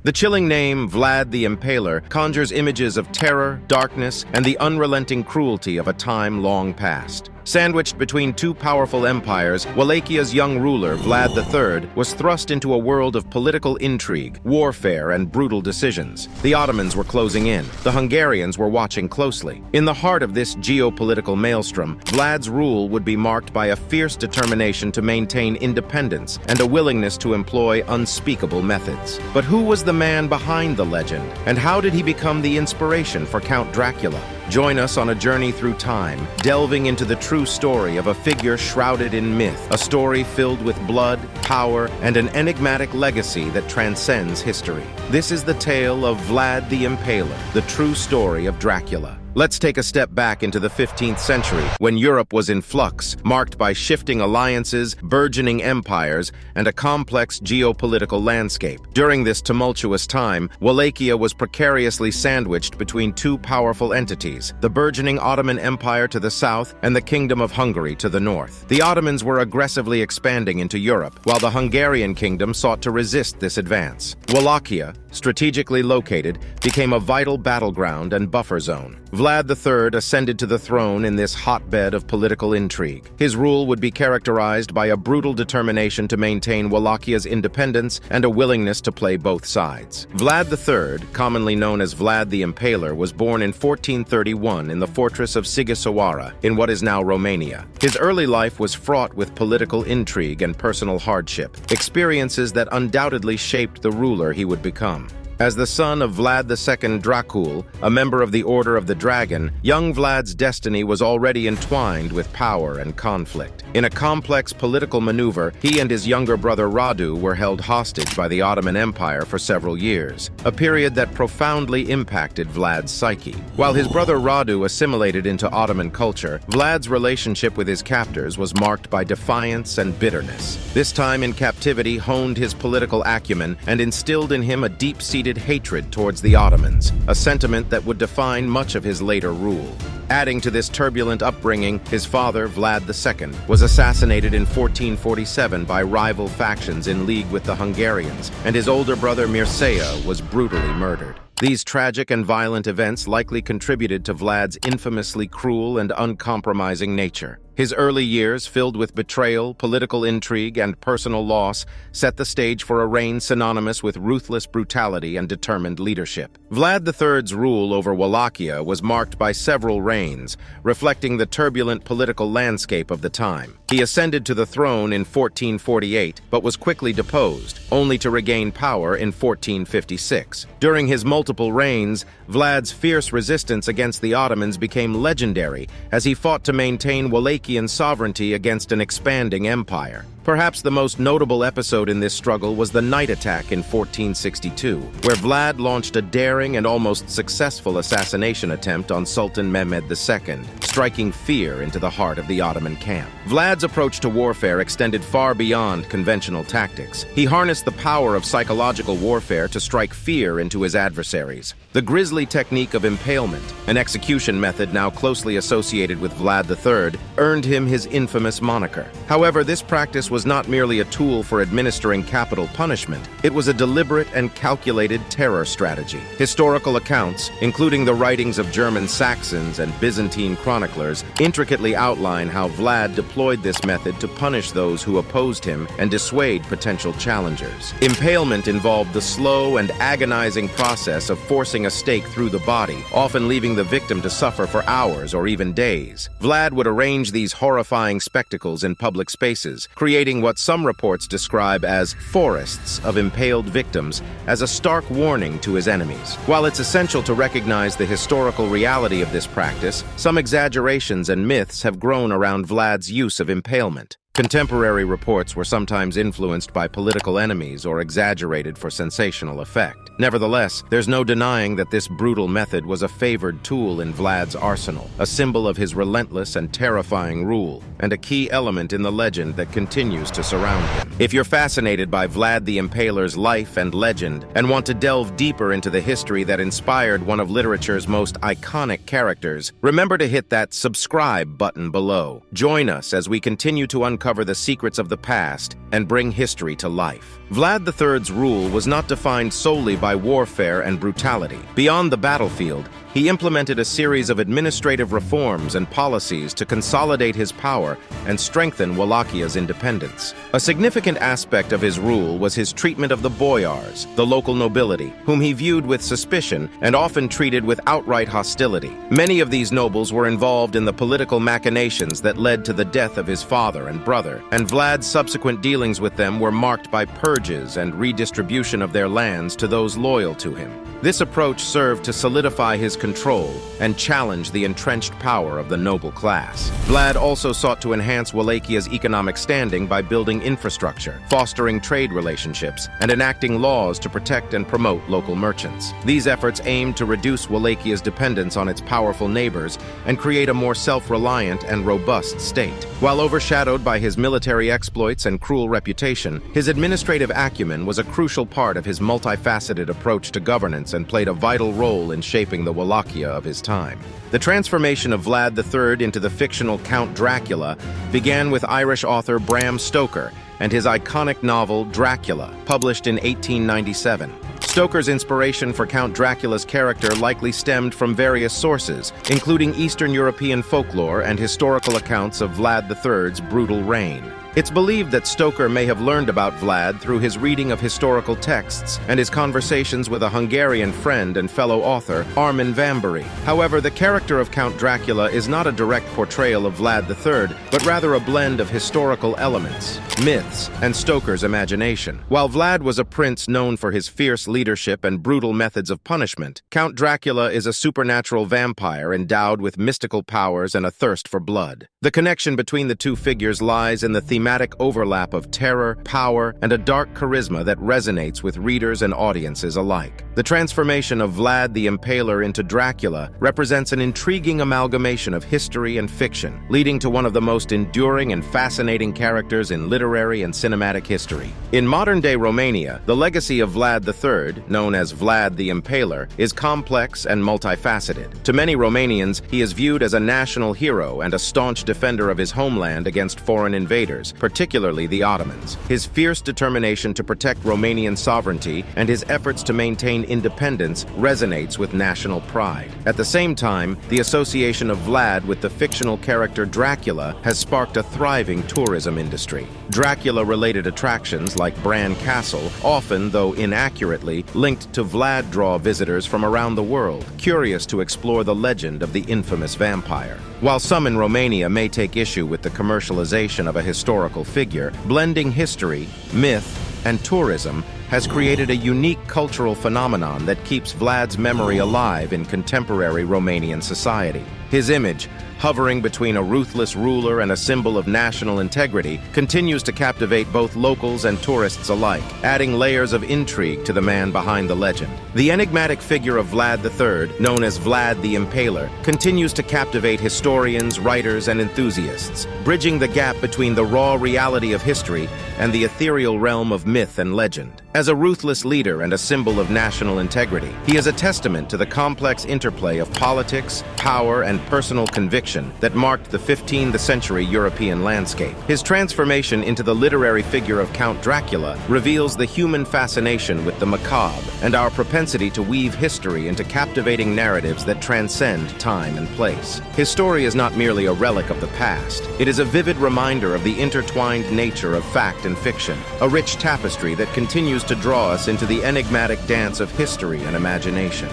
The chilling name, Vlad the Impaler, conjures images of terror, darkness, and the unrelenting cruelty of a time long past. Sandwiched between two powerful empires, Wallachia's young ruler, Vlad III, was thrust into a world of political intrigue, warfare, and brutal decisions. The Ottomans were closing in. The Hungarians were watching closely. In the heart of this geopolitical maelstrom, Vlad's rule would be marked by a fierce determination to maintain independence and a willingness to employ unspeakable methods. But who was the man behind the legend, and how did he become the inspiration for Count Dracula? Join us on a journey through time, delving into the true story of a figure shrouded in myth, a story filled with blood, power, and an enigmatic legacy that transcends history. This is the tale of Vlad the Impaler, the true story of Dracula. Let's take a step back into the 15th century, when Europe was in flux, marked by shifting alliances, burgeoning empires, and a complex geopolitical landscape. During this tumultuous time, Wallachia was precariously sandwiched between two powerful entities, the burgeoning Ottoman Empire to the south and the Kingdom of Hungary to the north. The Ottomans were aggressively expanding into Europe, while the Hungarian kingdom sought to resist this advance. Wallachia, strategically located, became a vital battleground and buffer zone. Vlad III ascended to the throne in this hotbed of political intrigue. His rule would be characterized by a brutal determination to maintain Wallachia's independence and a willingness to play both sides. Vlad III, commonly known as Vlad the Impaler, was born in 1431 in the fortress of Sighisoara, in what is now Romania. His early life was fraught with political intrigue and personal hardship, experiences that undoubtedly shaped the ruler he would become. As the son of Vlad II Dracula, a member of the Order of the Dragon, young Vlad's destiny was already entwined with power and conflict. In a complex political maneuver, he and his younger brother Radu were held hostage by the Ottoman Empire for several years, a period that profoundly impacted Vlad's psyche. While his brother Radu assimilated into Ottoman culture, Vlad's relationship with his captors was marked by defiance and bitterness. This time in captivity honed his political acumen and instilled in him a deep-seated hatred towards the Ottomans, a sentiment that would define much of his later rule. Adding to this turbulent upbringing, his father, Vlad II, was assassinated in 1447 by rival factions in league with the Hungarians, and his older brother Mircea was brutally murdered. These tragic and violent events likely contributed to Vlad's infamously cruel and uncompromising nature. His early years, filled with betrayal, political intrigue, and personal loss, set the stage for a reign synonymous with ruthless brutality and determined leadership. Vlad III's rule over Wallachia was marked by several reigns, reflecting the turbulent political landscape of the time. He ascended to the throne in 1448, but was quickly deposed, only to regain power in 1456. During his multiple reigns, Vlad's fierce resistance against the Ottomans became legendary as he fought to maintain Wallachian sovereignty against an expanding empire. Perhaps the most notable episode in this struggle was the night attack in 1462, where Vlad launched a daring and almost successful assassination attempt on Sultan Mehmed II, striking fear into the heart of the Ottoman camp. Vlad's approach to warfare extended far beyond conventional tactics. He harnessed the power of psychological warfare to strike fear into his adversaries. The grisly technique of impalement, an execution method now closely associated with Vlad III, earned him his infamous moniker. However, this practice was not merely a tool for administering capital punishment. It was a deliberate and calculated terror strategy. Historical accounts, including the writings of German Saxons and Byzantine chroniclers, intricately outline how Vlad deployed this method to punish those who opposed him and dissuade potential challengers. Impalement involved the slow and agonizing process of forcing a stake through the body, often leaving the victim to suffer for hours or even days. Vlad would arrange these horrifying spectacles in public spaces, creating what some reports describe as forests of impaled victims as a stark warning to his enemies. While it's essential to recognize the historical reality of this practice, some exaggerations and myths have grown around Vlad's use of impalement. Contemporary reports were sometimes influenced by political enemies or exaggerated for sensational effect. Nevertheless, there's no denying that this brutal method was a favored tool in Vlad's arsenal, a symbol of his relentless and terrifying rule, and a key element in the legend that continues to surround him. If you're fascinated by Vlad the Impaler's life and legend, and want to delve deeper into the history that inspired one of literature's most iconic characters, remember to hit that subscribe button below. Join us as we continue to uncover uncover the secrets of the past and bring history to life. Vlad III's rule was not defined solely by warfare and brutality. Beyond the battlefield, he implemented a series of administrative reforms and policies to consolidate his power and strengthen Wallachhia's independence. A significant aspect of his rule was his treatment of the boyars, the local nobility, whom he viewed with suspicion and often treated with outright hostility. Many of these nobles were involved in the political machinations that led to the death of his father and brother, and Vlad's subsequent dealings with them were marked by purges and redistribution of their lands to those loyal to him. This approach served to solidify his control and challenge the entrenched power of the noble class. Vlad also sought to enhance Wallachhia's economic standing by building infrastructure, fostering trade relationships, and enacting laws to protect and promote local merchants. These efforts aimed to reduce Wallachhia's dependence on its powerful neighbors and create a more self-reliant and robust state. While overshadowed by his military exploits and cruel reputation, his administrative acumen was a crucial part of his multifaceted approach to governance and played a vital role in shaping the Wallachia of his time. The transformation of Vlad III into the fictional Count Dracula began with Irish author Bram Stoker and his iconic novel Dracula, published in 1897. Stoker's inspiration for Count Dracula's character likely stemmed from various sources, including Eastern European folklore and historical accounts of Vlad III's brutal reign. It's believed that Stoker may have learned about Vlad through his reading of historical texts and his conversations with a Hungarian friend and fellow author, Armin Vambery. However, the character of Count Dracula is not a direct portrayal of Vlad III, but rather a blend of historical elements, myths, and Stoker's imagination. While Vlad was a prince known for his fierce leadership and brutal methods of punishment, Count Dracula is a supernatural vampire endowed with mystical powers and a thirst for blood. The connection between the two figures lies in the thematic overlap of terror, power, and a dark charisma that resonates with readers and audiences alike. The transformation of Vlad the Impaler into Dracula represents an intriguing amalgamation of history and fiction, leading to one of the most enduring and fascinating characters in literary and cinematic history. In modern-day Romania, the legacy of Vlad III, known as Vlad the Impaler, is complex and multifaceted. To many Romanians, he is viewed as a national hero and a staunch defender of his homeland against foreign invaders, particularly the Ottomans. His fierce determination to protect Romanian sovereignty and his efforts to maintain independence resonates with national pride. At the same time, the association of Vlad with the fictional character Dracula has sparked a thriving tourism industry. Dracula-related attractions like Bran Castle, often, though inaccurately, linked to Vlad draw visitors from around the world, curious to explore the legend of the infamous vampire. While some in Romania may take issue with the commercialization of a historical figure, blending history, myth, and tourism has created a unique cultural phenomenon that keeps Vlad's memory alive in contemporary Romanian society. His image, hovering between a ruthless ruler and a symbol of national integrity, continues to captivate both locals and tourists alike, adding layers of intrigue to the man behind the legend. The enigmatic figure of Vlad III, known as Vlad the Impaler, continues to captivate historians, writers, and enthusiasts, bridging the gap between the raw reality of history and the ethereal realm of myth and legend. As a ruthless leader and a symbol of national integrity, he is a testament to the complex interplay of politics, power, and personal conviction that marked the 15th century European landscape. His transformation into the literary figure of Count Dracula reveals the human fascination with the macabre and our propensity to weave history into captivating narratives that transcend time and place. His story is not merely a relic of the past. It is a vivid reminder of the intertwined nature of fact and fiction, a rich tapestry that continues to draw us into the enigmatic dance of history and imagination.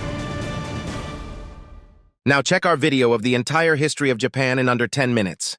Now check our video of the entire history of Japan in under 10 minutes.